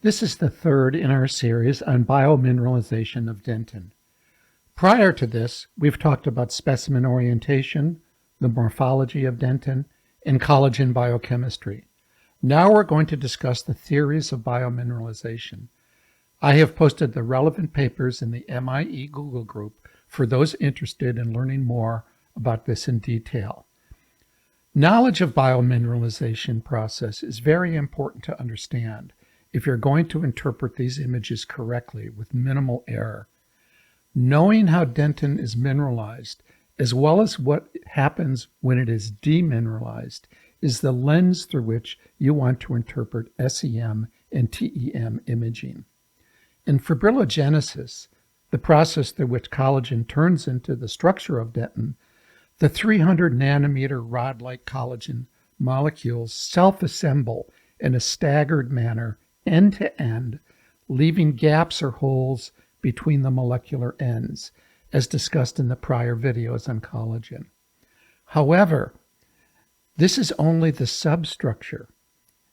This is the third in our series on biomineralization of dentin. Prior to this, we've talked about specimen orientation, the morphology of dentin, and collagen biochemistry. Now we're going to discuss the theories of biomineralization. I have posted the relevant papers in the MIE Google group for those interested in learning more about this in detail. Knowledge of biomineralization process is very important to understand if you're going to interpret these images correctly with minimal error. Knowing how dentin is mineralized, as well as what happens when it is demineralized, is the lens through which you want to interpret SEM and TEM imaging. In fibrillogenesis, the process through which collagen turns into the structure of dentin, the 300 nanometer rod-like collagen molecules self-assemble in a staggered manner end to end, leaving gaps or holes between the molecular ends, as discussed in the prior videos on collagen. However, this is only the substructure,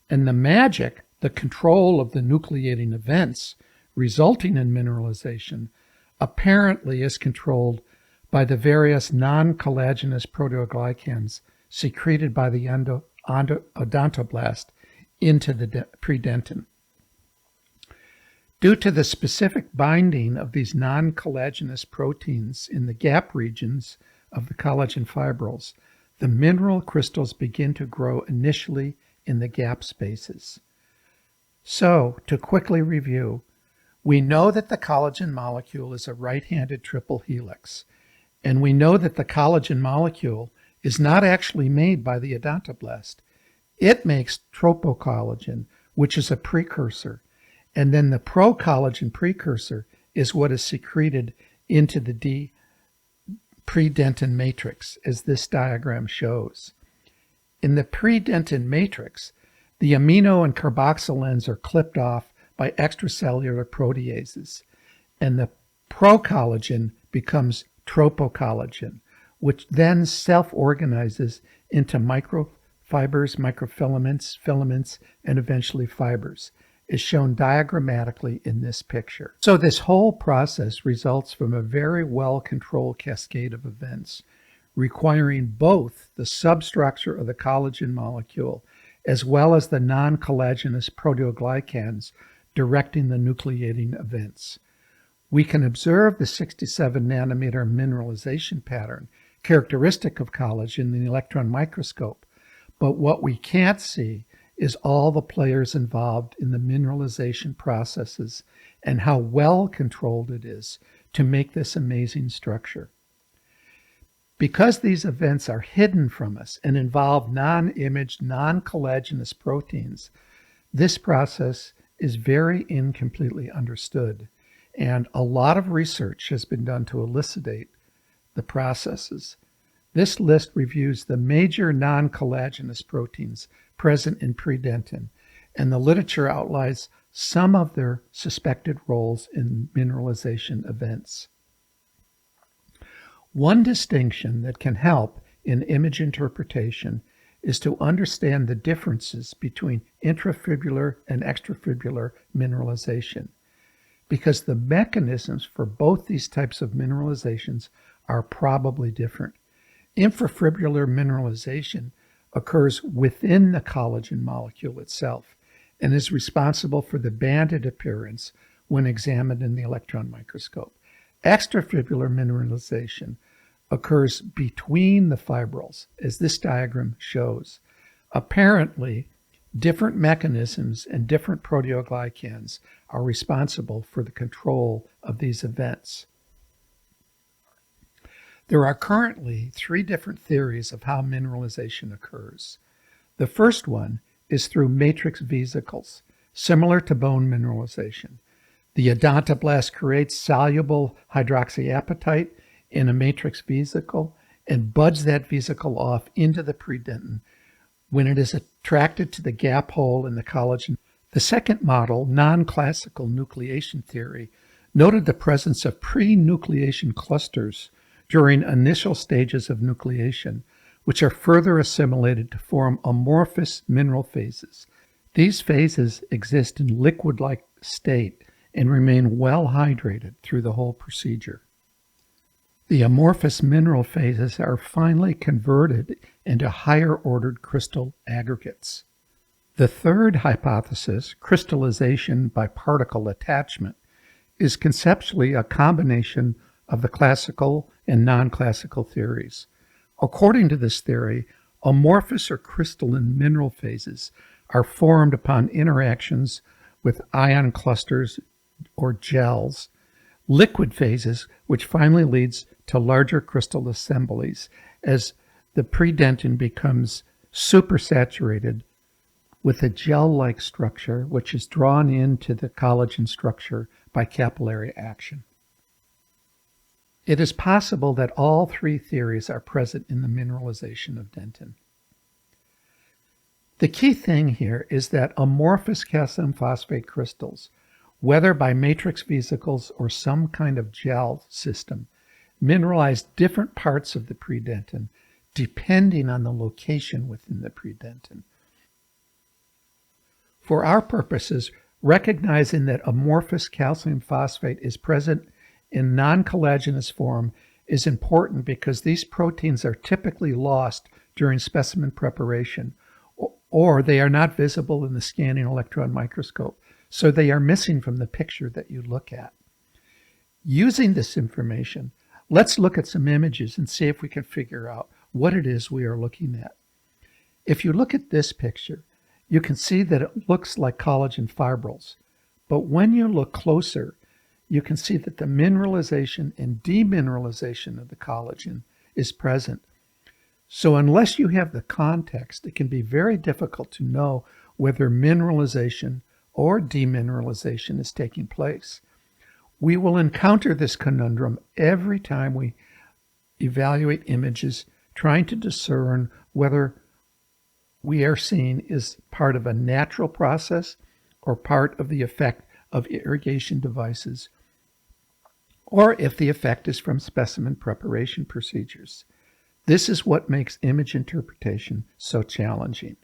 and the magic, the control of the nucleating events resulting in mineralization, apparently is controlled by the various non-collagenous proteoglycans secreted by the odontoblast into the predentin. Due to the specific binding of these non-collagenous proteins in the gap regions of the collagen fibrils, the mineral crystals begin to grow initially in the gap spaces. So, to quickly review, we know that the collagen molecule is a right-handed triple helix, and we know that the collagen molecule is not actually made by the odontoblast. It makes tropocollagen, which is a precursor, and then the procollagen precursor is what is secreted into the Predentin matrix, as this diagram shows. In the Predentin matrix, the amino and carboxyl ends are clipped off by extracellular proteases, and the procollagen becomes tropocollagen, which then self-organizes into microfibers, microfilaments, filaments, and eventually fibers, is shown diagrammatically in this picture. So this whole process results from a very well-controlled cascade of events, requiring both the substructure of the collagen molecule as well as the non-collagenous proteoglycans directing the nucleating events. We can observe the 67 nanometer mineralization pattern characteristic of collagen in the electron microscope, but what we can't see is all the players involved in the mineralization processes and how well controlled it is to make this amazing structure. Because these events are hidden from us and involve non-imaged, non-collagenous proteins, this process is very incompletely understood, and a lot of research has been done to elucidate the processes. This list reviews the major non-collagenous proteins present in predentin, and the literature outlines some of their suspected roles in mineralization events. One distinction that can help in image interpretation is to understand the differences between intrafibrillar and extrafibrillar mineralization, because the mechanisms for both these types of mineralizations are probably different. Infrafibrillar mineralization occurs within the collagen molecule itself and is responsible for the banded appearance when examined in the electron microscope. Extrafibrillar mineralization occurs between the fibrils, as this diagram shows. Apparently, different mechanisms and different proteoglycans are responsible for the control of these events. There are currently 3 different theories of how mineralization occurs. The first one is through matrix vesicles, similar to bone mineralization. The odontoblast creates soluble hydroxyapatite in a matrix vesicle and buds that vesicle off into the predentin when it is attracted to the gap hole in the collagen. The second model, non-classical nucleation theory, noted the presence of pre-nucleation clusters during initial stages of nucleation, which are further assimilated to form amorphous mineral phases. These phases exist in liquid-like state and remain well hydrated through the whole procedure. The amorphous mineral phases are finally converted into higher-ordered crystal aggregates. The third hypothesis, crystallization by particle attachment, is conceptually a combination of the classical and non-classical theories. According to this theory, amorphous or crystalline mineral phases are formed upon interactions with ion clusters or gels, liquid phases, which finally leads to larger crystal assemblies as the predentin becomes supersaturated with a gel-like structure which is drawn into the collagen structure by capillary action. It is possible that all three theories are present in the mineralization of dentin. The key thing here is that amorphous calcium phosphate crystals, whether by matrix vesicles or some kind of gel system, mineralize different parts of the predentin depending on the location within the predentin. For our purposes, recognizing that amorphous calcium phosphate is present in non-collagenous form is important because these proteins are typically lost during specimen preparation, or they are not visible in the scanning electron microscope, so they are missing from the picture that you look at. Using this information, let's look at some images and see if we can figure out what it is we are looking at. If you look at this picture, you can see that it looks like collagen fibrils, but when you look closer, you can see that the mineralization and demineralization of the collagen is present. So unless you have the context, it can be very difficult to know whether mineralization or demineralization is taking place. We will encounter this conundrum every time we evaluate images, trying to discern whether we are seeing is part of a natural process or part of the effect of irrigation devices, or if the effect is from specimen preparation procedures. This is what makes image interpretation so challenging.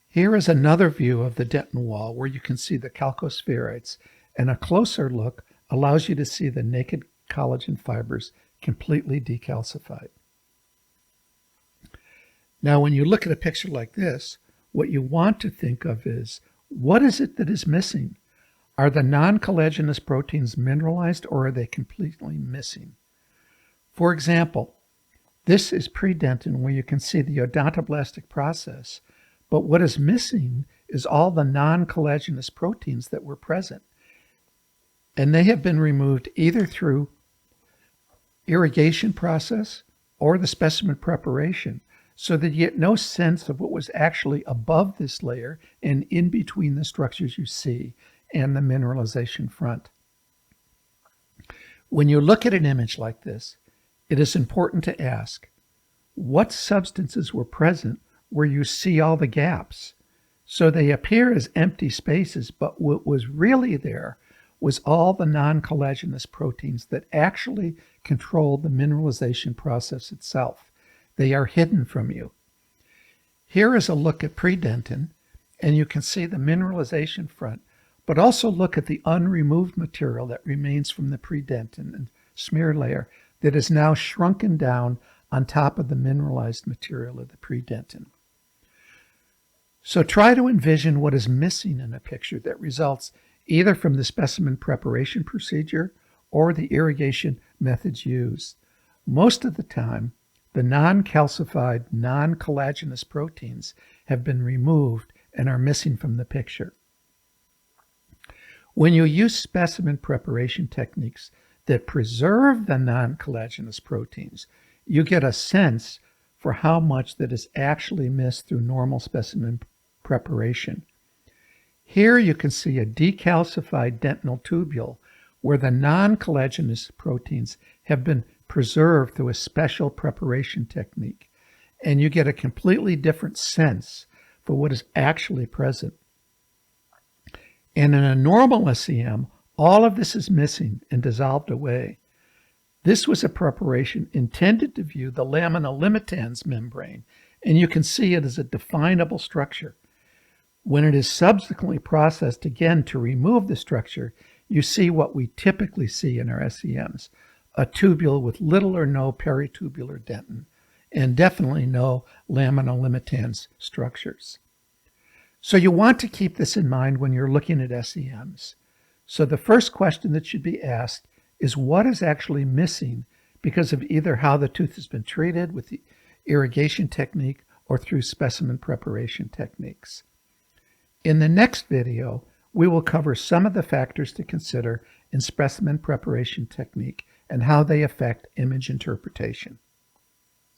Here is another view of the dentin wall where you can see the chalcospheroids, and a closer look allows you to see the naked collagen fibers completely decalcified. Now, when you look at a picture like this, what you want to think of is, what is it that is missing? Are the non-collagenous proteins mineralized, or are they completely missing? For example, this is predentin, where you can see the odontoblastic process, but what is missing is all the non-collagenous proteins that were present. And they have been removed either through irrigation process or the specimen preparation, so that you get no sense of what was actually above this layer and in between the structures you see and the mineralization front. When you look at an image like this, it is important to ask, what substances were present where you see all the gaps? So they appear as empty spaces, but what was really there was all the non-collagenous proteins that actually control the mineralization process itself. They are hidden from you. Here is a look at predentin, and you can see the mineralization front, but also look at the unremoved material that remains from the predentin and smear layer that is now shrunken down on top of the mineralized material of the predentin. So try to envision what is missing in a picture that results either from the specimen preparation procedure or the irrigation methods used. Most of the time, the non-calcified, non-collagenous proteins have been removed and are missing from the picture. When you use specimen preparation techniques that preserve the non-collagenous proteins, you get a sense for how much that is actually missed through normal specimen preparation. Here you can see a decalcified dentinal tubule where the non-collagenous proteins have been preserved through a special preparation technique, and you get a completely different sense for what is actually present. And in a normal SEM, all of this is missing and dissolved away. This was a preparation intended to view the lamina limitans membrane, and you can see it as a definable structure. When it is subsequently processed again to remove the structure, you see what we typically see in our SEMs, a tubule with little or no peritubular dentin, and definitely no laminolimitans structures. So you want to keep this in mind when you're looking at SEMs. So the first question that should be asked is what is actually missing because of either how the tooth has been treated with the irrigation technique or through specimen preparation techniques. In the next video, we will cover some of the factors to consider in specimen preparation technique and how they affect image interpretation.